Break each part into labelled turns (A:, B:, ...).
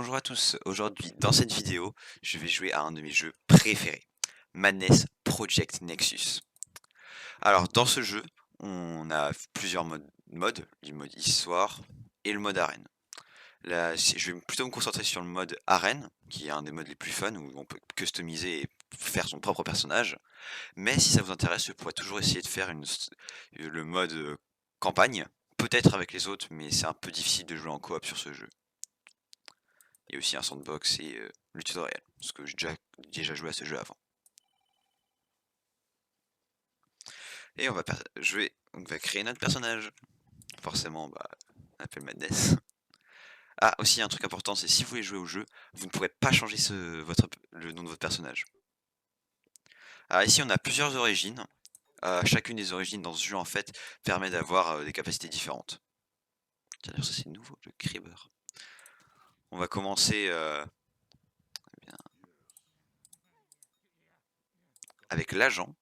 A: Bonjour à tous, aujourd'hui dans cette vidéo, je vais jouer à un de mes jeux préférés, Madness Project Nexus. Alors dans ce jeu, on a plusieurs modes, le mode histoire et le mode arène. Là, je vais plutôt me concentrer sur le mode arène, qui est un des modes les plus fun, où on peut customiser et faire son propre personnage. Mais si ça vous intéresse, je pourrais toujours essayer de faire le mode campagne, peut-être avec les autres, mais c'est un peu difficile de jouer en coop sur ce jeu. Il y a aussi un sandbox et le tutoriel, parce que j'ai déjà joué à ce jeu avant. Et on va créer notre personnage. Forcément, on appelle Madness. Ah, aussi un truc important, c'est si vous voulez jouer au jeu, vous ne pourrez pas changer le nom de votre personnage. Alors ici, on a plusieurs origines. Chacune des origines dans ce jeu, en fait, permet d'avoir des capacités différentes. D'ailleurs, ça c'est nouveau, le Cribber. On va commencer avec l'agent.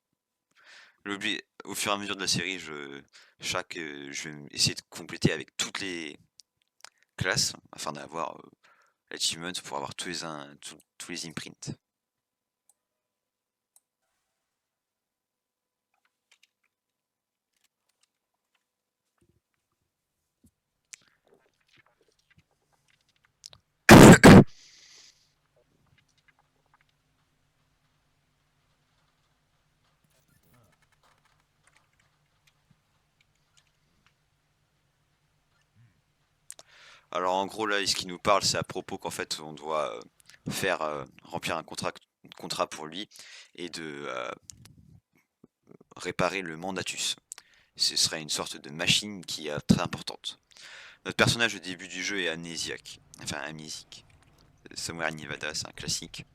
A: Au fur et à mesure de la série, je vais essayer de compléter avec toutes les classes afin d'avoir l'achievement pour avoir tous les imprints. Alors en gros là, ce qui nous parle, c'est à propos qu'en fait on doit remplir un contrat pour lui et de réparer le Mandatus. Ce serait une sorte de machine qui est très importante. Notre personnage au début du jeu est amnésiaque, enfin amnésique. Somewhere in Nevada, c'est un classique.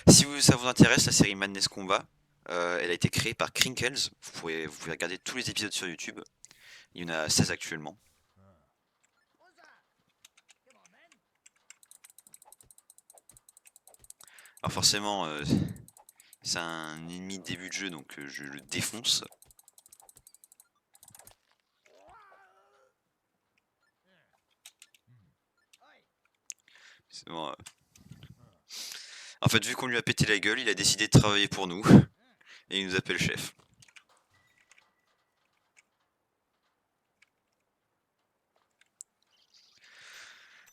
A: Si ça vous intéresse, la série Madness Combat, elle a été créée par Crinkles. Vous pouvez regarder tous les épisodes sur YouTube. Il y en a 16 actuellement. Alors forcément, c'est un ennemi de début de jeu, donc je le défonce. C'est bon, En fait, vu qu'on lui a pété la gueule, il a décidé de travailler pour nous. Et il nous appelle chef.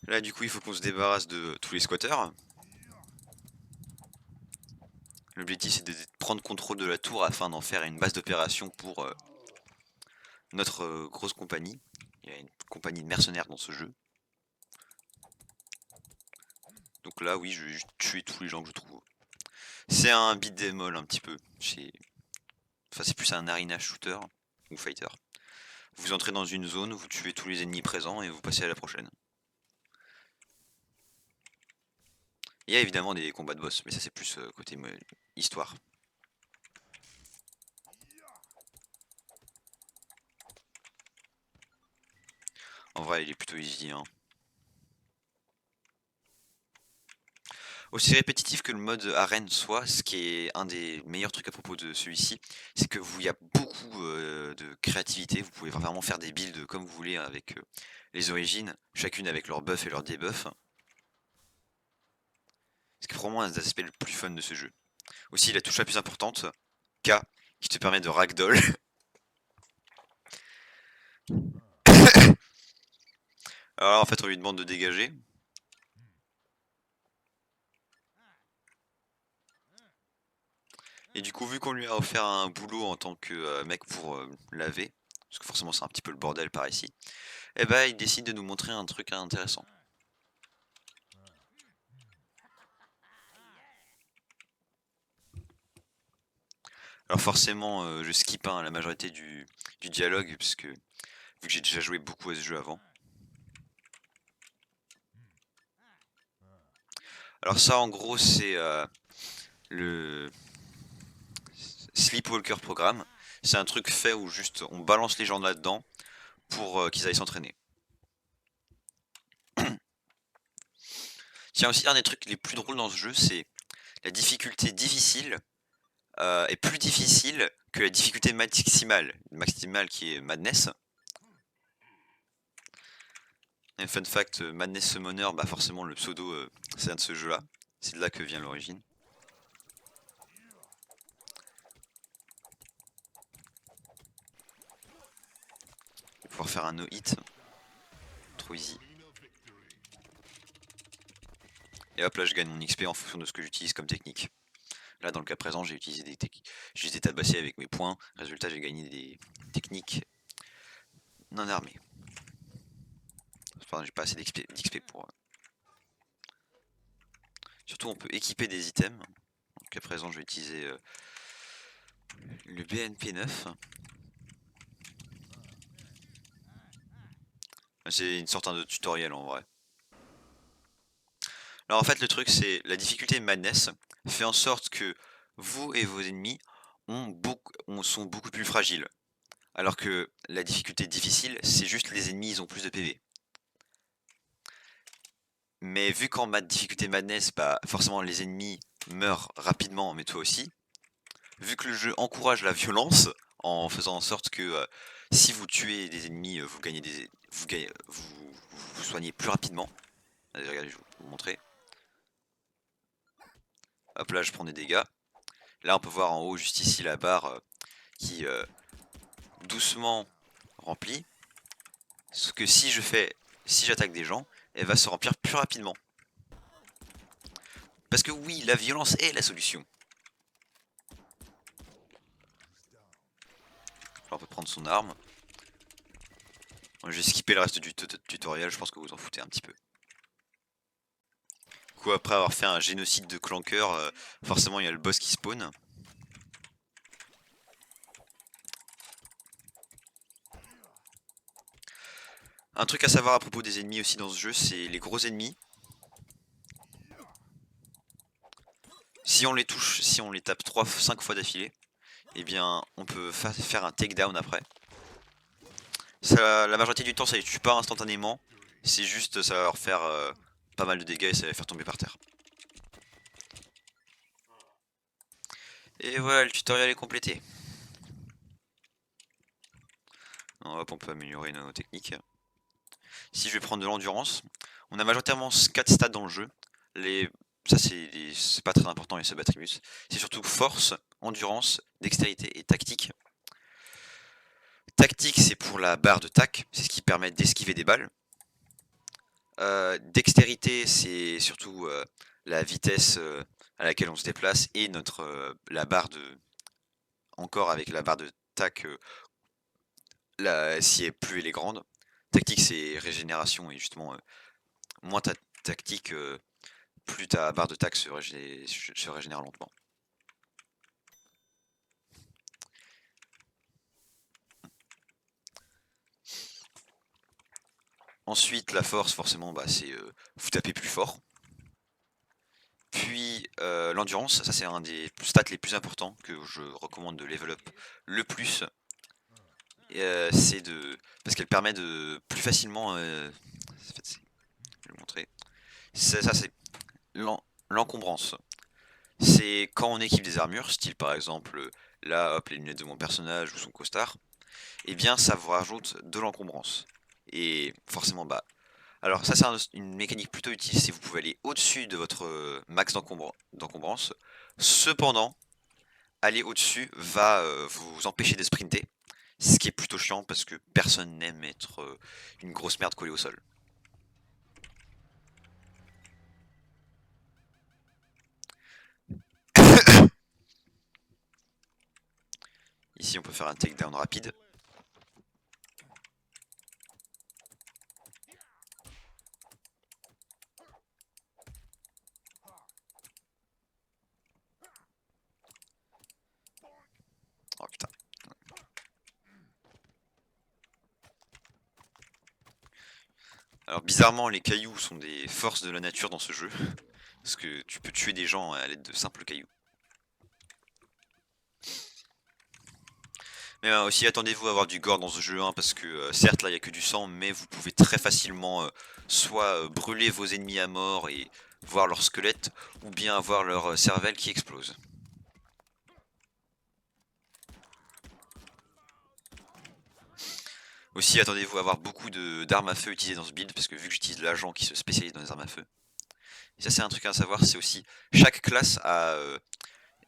A: Là, du coup, il faut qu'on se débarrasse de tous les squatters. L'objectif, c'est de prendre contrôle de la tour afin d'en faire une base d'opération pour notre grosse compagnie. Il y a une compagnie de mercenaires dans ce jeu. Donc là, oui, je vais juste tuer tous les gens que je trouve. C'est un beat'em all un petit peu. Enfin, c'est plus un arena shooter ou fighter. Vous entrez dans une zone, vous tuez tous les ennemis présents et vous passez à la prochaine. Il y a évidemment des combats de boss, mais ça c'est plus côté histoire. En vrai, il est plutôt easy, hein. Aussi répétitif que le mode arène soit, ce qui est un des meilleurs trucs à propos de celui-ci, c'est que il y a beaucoup de créativité. Vous pouvez vraiment faire des builds comme vous voulez avec les origines, chacune avec leur buff et leur debuff. Ce qui est probablement un des aspects le plus fun de ce jeu. Aussi, la touche la plus importante, K, qui te permet de ragdoll. Alors en fait, on lui demande de dégager. Et du coup, vu qu'on lui a offert un boulot en tant que mec pour laver, parce que forcément c'est un petit peu le bordel par ici, et bah il décide de nous montrer un truc intéressant. Alors forcément, je skip la majorité du dialogue, puisque vu que j'ai déjà joué beaucoup à ce jeu avant. Alors ça, en gros, c'est le Sleepwalker Programme. C'est un truc fait où juste on balance les gens là-dedans pour qu'ils aillent s'entraîner. Tiens, aussi un des trucs les plus drôles dans ce jeu, c'est la difficulté difficile est plus difficile que la difficulté maximale. Maximale qui est Madness. Un fun fact, Madness Summoner, bah forcément le pseudo, ça vient de ce jeu-là. C'est de là que vient l'origine. Pouvoir faire un no-hit. Trop easy. Et hop là je gagne mon XP en fonction de ce que j'utilise comme technique. Là dans le cas présent j'ai utilisé des techniques. J'ai été tabassé avec mes points. Résultat j'ai gagné des techniques non armées. Enfin j'ai pas assez d'XP pour... Surtout on peut équiper des items. Dans le cas présent je vais utiliser le BNP9. C'est une sorte de tutoriel en vrai. Alors en fait le truc c'est la difficulté Madness fait en sorte que vous et vos ennemis sont beaucoup plus fragiles. Alors que la difficulté difficile c'est juste les ennemis ils ont plus de PV. Mais vu qu'en difficulté Madness, bah forcément les ennemis meurent rapidement mais toi aussi. Vu que le jeu encourage la violence en faisant en sorte que si vous tuez des ennemis vous gagnez vous soignez plus rapidement. Allez, regardez je vais vous montrer. Hop là je prends des dégâts. Là on peut voir en haut juste ici la barre qui doucement remplit. Sauf que si j'attaque des gens, elle va se remplir plus rapidement. Parce que oui, la violence est la solution. Alors on peut prendre son arme. Je vais skipper le reste du tutoriel, je pense que vous en foutez un petit peu. Du coup après avoir fait un génocide de clankers, forcément il y a le boss qui spawn. Un truc à savoir à propos des ennemis aussi dans ce jeu, c'est les gros ennemis. Si on les touche, si on les tape 5 fois d'affilée, eh bien on peut faire un takedown après. Ça, la majorité du temps ça les tue pas instantanément, c'est juste ça va leur faire pas mal de dégâts et ça va les faire tomber par terre. Et voilà, le tutoriel est complété. Hop, on peut améliorer nos techniques. Si je vais prendre de l'endurance, on a majoritairement 4 stats dans le jeu. Ça c'est pas très important les sub-attributs. C'est surtout force, endurance, dextérité et tactique. Tactique c'est pour la barre de tac, c'est ce qui permet d'esquiver des balles. Dextérité c'est surtout la vitesse à laquelle on se déplace et la barre de... Encore avec la barre de tac, si plus elle est grande. Tactique c'est régénération et justement moins ta tactique, plus ta barre de tac se régénère lentement. Ensuite la force forcément bah, c'est vous tapez plus fort. Puis l'endurance, ça c'est un des stats les plus importants que je recommande de level up le plus. Parce qu'elle permet de plus facilement... je vais le montrer. Ça c'est l'encombrance. C'est quand on équipe des armures, style par exemple là hop les lunettes de mon personnage ou son costard, et bien ça vous rajoute de l'encombrance. Et forcément bah... Alors ça c'est une mécanique plutôt utile, c'est vous pouvez aller au-dessus de votre max d'encombrance. Cependant, aller au-dessus va vous empêcher de sprinter. Ce qui est plutôt chiant parce que personne n'aime être une grosse merde collée au sol. Ici on peut faire un takedown rapide. Oh putain. Alors bizarrement les cailloux sont des forces de la nature dans ce jeu. Parce que tu peux tuer des gens à l'aide de simples cailloux. Mais aussi attendez-vous à avoir du gore dans ce jeu, hein, parce que certes là il n'y a que du sang, mais vous pouvez très facilement soit brûler vos ennemis à mort et voir leur squelette, ou bien avoir leur cervelle qui explose. Aussi, attendez-vous à avoir beaucoup d'armes à feu utilisées dans ce build, parce que vu que j'utilise l'agent qui se spécialise dans les armes à feu. Et ça c'est un truc à savoir, c'est aussi, chaque classe a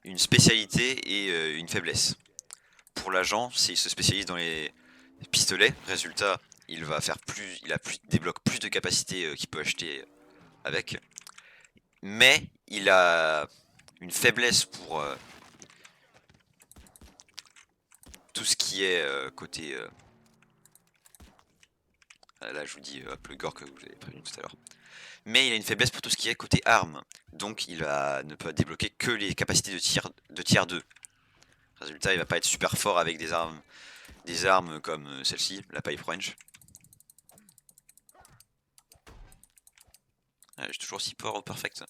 A: une spécialité et une faiblesse. Pour l'agent, il se spécialise dans les pistolets, résultat, il débloque plus de capacités qu'il peut acheter avec. Mais il a une faiblesse pour tout ce qui est côté... là je vous dis hop, le gore que vous avez prévenu tout à l'heure. Mais il a une faiblesse pour tout ce qui est côté armes. Donc ne peut débloquer que les capacités de tiers 2. Résultat, il va pas être super fort avec des armes comme celle-ci, la pipe wrench. J'ai toujours si peur au perfect.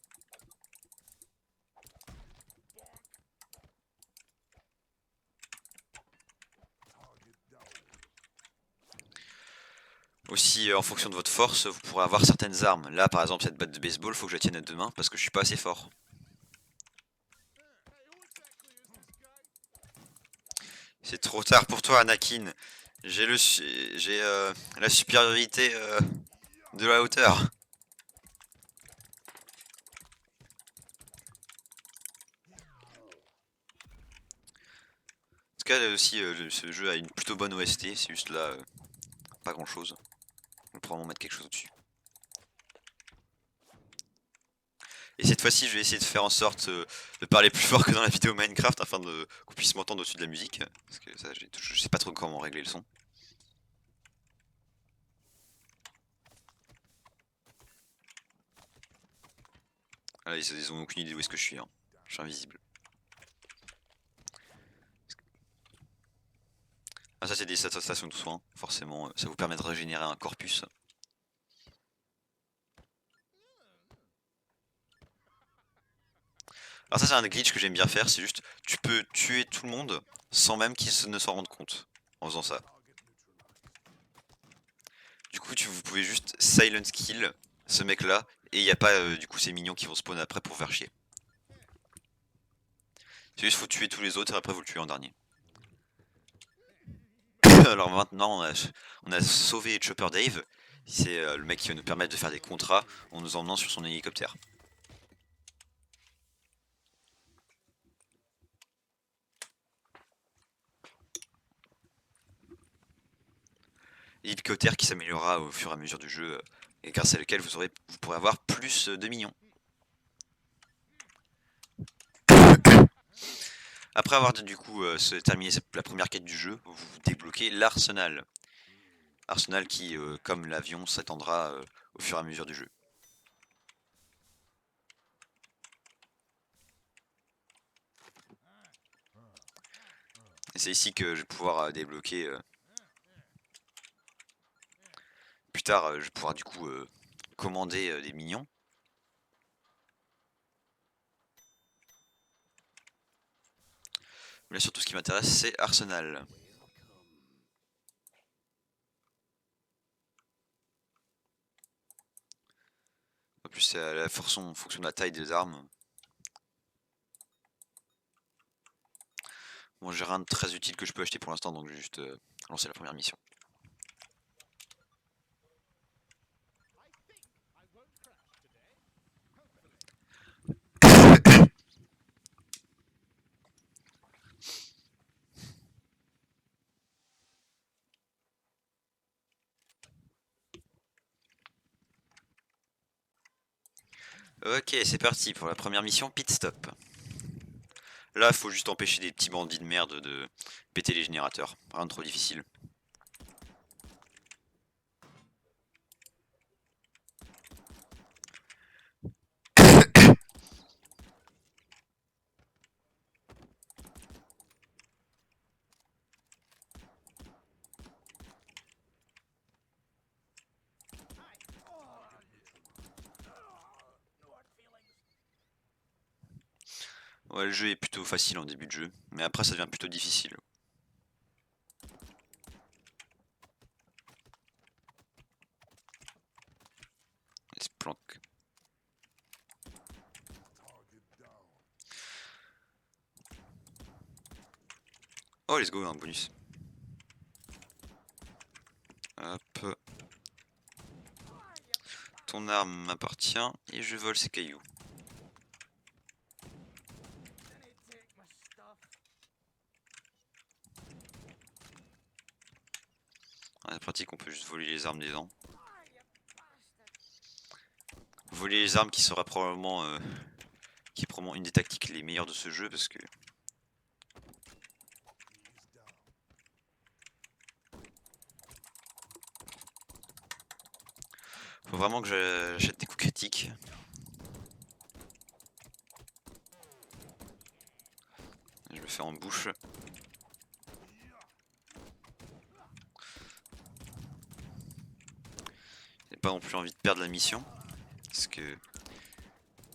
A: Aussi, en fonction de votre force, vous pourrez avoir certaines armes. Là, par exemple, cette batte de baseball, faut que je la tienne à deux mains parce que je suis pas assez fort. C'est trop tard pour toi, Anakin. J'ai la supériorité de la hauteur. En tout cas, aussi, ce jeu a une plutôt bonne OST. C'est juste là, pas grand chose. On va probablement mettre quelque chose au-dessus. Et cette fois-ci, je vais essayer de faire en sorte de parler plus fort que dans la vidéo Minecraft afin qu'on puisse m'entendre au-dessus de la musique. Parce que ça, je sais pas trop comment régler le son. Ah, ils ont aucune idée où est-ce que je suis. Hein. Je suis invisible. Ah, ça, c'est des stations de soins. Forcément, ça vous permet de régénérer un corpus. Alors ça, c'est un glitch que j'aime bien faire. C'est juste, tu peux tuer tout le monde sans même qu'ils ne s'en rendent compte en faisant ça. Du coup, vous pouvez juste silent kill ce mec-là. Et il n'y a pas du coup ces minions qui vont spawn après pour faire chier. C'est juste faut tuer tous les autres et après vous le tuez en dernier. Alors maintenant on a sauvé Chopper Dave. C'est le mec qui va nous permettre de faire des contrats en nous emmenant sur son hélicoptère. Hélicoptère qui s'améliorera au fur et à mesure du jeu et grâce à lequel vous pourrez avoir plus de minions. Après avoir du coup terminé la première quête du jeu, vous débloquez l'arsenal. Arsenal qui, comme l'avion, s'étendra au fur et à mesure du jeu. Et c'est ici que je vais pouvoir débloquer. Plus tard, je vais pouvoir du coup commander des minions. Mais là surtout ce qui m'intéresse c'est Arsenal. En plus c'est la force en fonction de la taille des armes. Bon j'ai rien de très utile que je peux acheter pour l'instant donc je vais juste lancer la première mission. Ok c'est parti pour la première mission pit stop. Là il faut juste empêcher des petits bandits de merde de péter les générateurs. Rien de trop difficile. Ouais, le jeu est plutôt facile en début de jeu, mais après ça devient plutôt difficile. Il se planque. Oh let's go, un bonus. Hop. Ton arme m'appartient et je vole ces cailloux. En pratique, on peut juste voler les armes des gens. Voler les armes qui sera probablement, qui est probablement une des tactiques les meilleures de ce jeu parce que faut vraiment que j'achète des coups critiques. Je le fais en bouche. J'ai pas non plus envie de perdre la mission. Parce que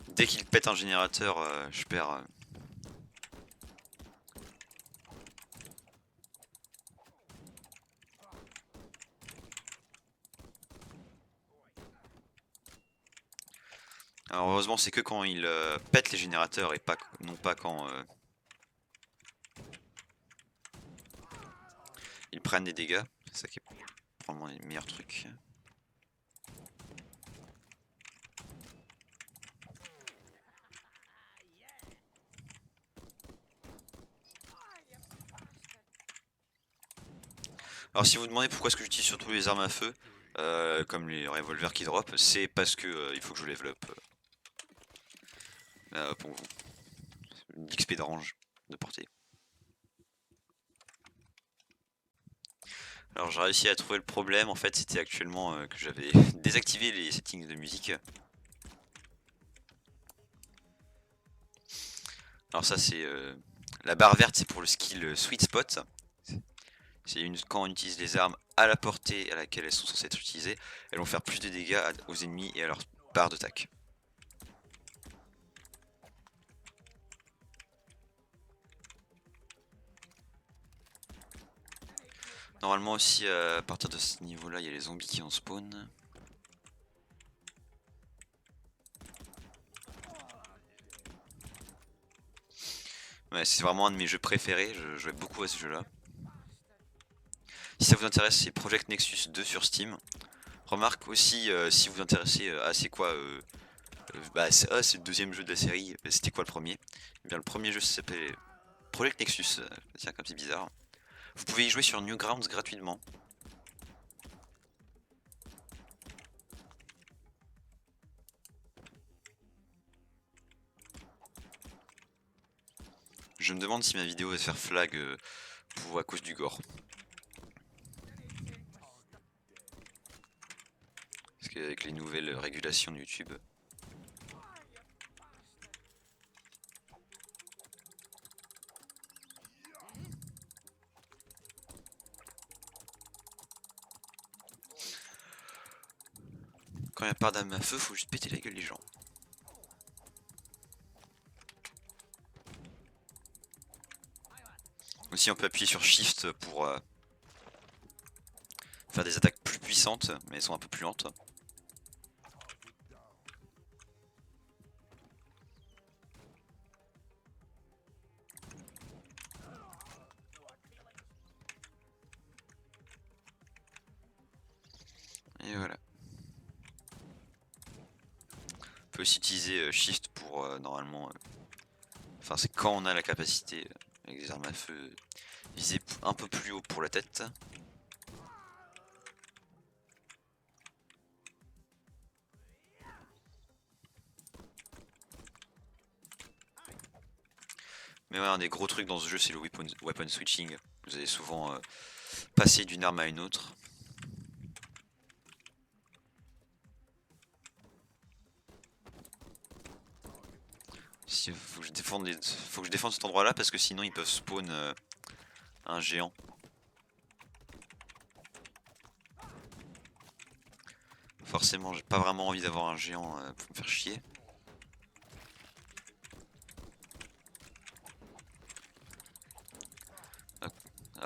A: dès qu'il pète un générateur, je perds. Alors heureusement c'est que quand il pète les générateurs et pas non pas quand ils prennent des dégâts. C'est ça qui est probablement les meilleurs trucs. Alors si vous demandez pourquoi est-ce que j'utilise surtout les armes à feu, comme les revolvers qui drop, c'est parce que il faut que je level up pour vous. L'XP de range de portée. Alors j'ai réussi à trouver le problème, en fait c'était actuellement que j'avais désactivé les settings de musique. Alors ça c'est la barre verte, c'est pour le skill Sweet Spot. C'est quand on utilise les armes à la portée à laquelle elles sont censées être utilisées, elles vont faire plus de dégâts aux ennemis et à leur barre d'attaque. Normalement aussi à partir de ce niveau là il y a les zombies qui en spawn. Ouais, c'est vraiment un de mes jeux préférés, je jouais beaucoup à ce jeu là. Si ça vous intéresse, c'est Project Nexus 2 sur Steam. Remarque aussi si vous vous intéressez à c'est quoi bah c'est le deuxième jeu de la série, c'était quoi le premier? Eh bien le premier jeu s'appelait Project Nexus, tiens comme c'est bizarre. Vous pouvez y jouer sur Newgrounds gratuitement. Je me demande si ma vidéo va se faire flag à cause du gore. Parce qu'avec les nouvelles régulations de YouTube. Quand il n'y a pas d'arme à feu, faut juste péter la gueule des gens. Aussi on peut appuyer sur Shift pour faire des attaques plus puissantes, mais elles sont un peu plus lentes. Et voilà. On peut aussi utiliser Shift pour normalement... Enfin c'est quand on a la capacité avec des armes à feu viser un peu plus haut pour la tête. Mais ouais, un des gros trucs dans ce jeu c'est le weapon switching. Vous allez souvent passer d'une arme à une autre. Faut que je défende cet endroit là parce que sinon ils peuvent spawn un géant. Forcément j'ai pas vraiment envie d'avoir un géant pour me faire chier.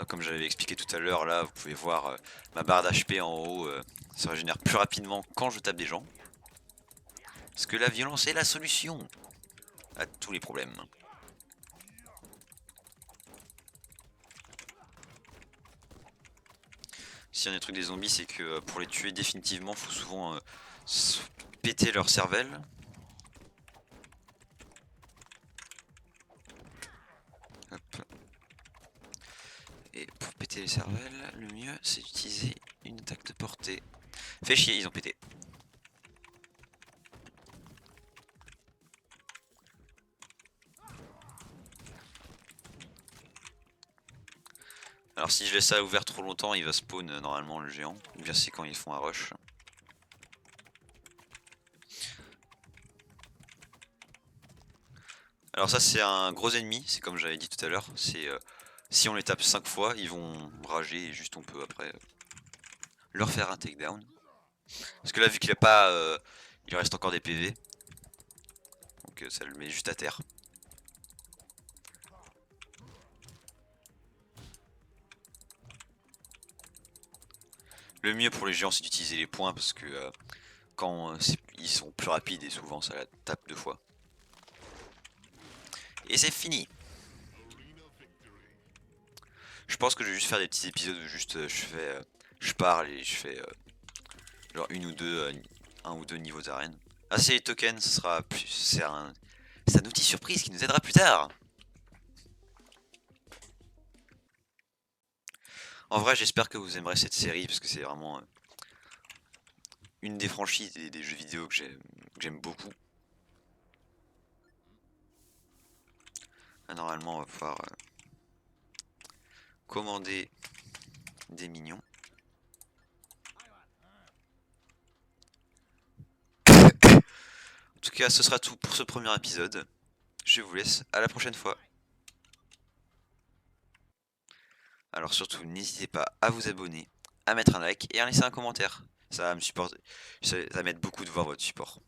A: Comme j'avais expliqué tout à l'heure là, vous pouvez voir ma barre d'HP en haut se régénère plus rapidement quand je tape des gens. Parce que la violence est la solution à tous les problèmes. Si un des trucs des zombies, c'est que pour les tuer définitivement, faut souvent péter leur cervelle. Hop. Et pour péter les cervelles, le mieux c'est d'utiliser une attaque de portée. Fait chier, ils ont pété. Alors si je laisse ça ouvert trop longtemps, il va spawn normalement le géant. Ou bien c'est quand ils font un rush. Alors ça c'est un gros ennemi, c'est comme j'avais dit tout à l'heure. C'est si on les tape 5 fois, ils vont rager et juste on peut après leur faire un takedown. Parce que là vu qu'il a pas... il reste encore des PV. Donc ça le met juste à terre. Le mieux pour les géants c'est d'utiliser les points parce que quand ils sont plus rapides et souvent ça la tape 2 fois. Et c'est fini. Je pense que je vais juste faire des petits épisodes où juste je parle et je fais genre un ou deux niveaux d'arène. Ah c'est les tokens, ce sera plus, c'est un outil surprise qui nous aidera plus tard. En vrai j'espère que vous aimerez cette série parce que c'est vraiment une des franchises des jeux vidéo que j'aime beaucoup. Là, normalement on va pouvoir commander des minions. En tout cas ce sera tout pour ce premier épisode. Je vous laisse, à la prochaine fois. Alors surtout n'hésitez pas à vous abonner, à mettre un like et à laisser un commentaire. Ça va me supporter, ça va m'aide beaucoup de voir votre support.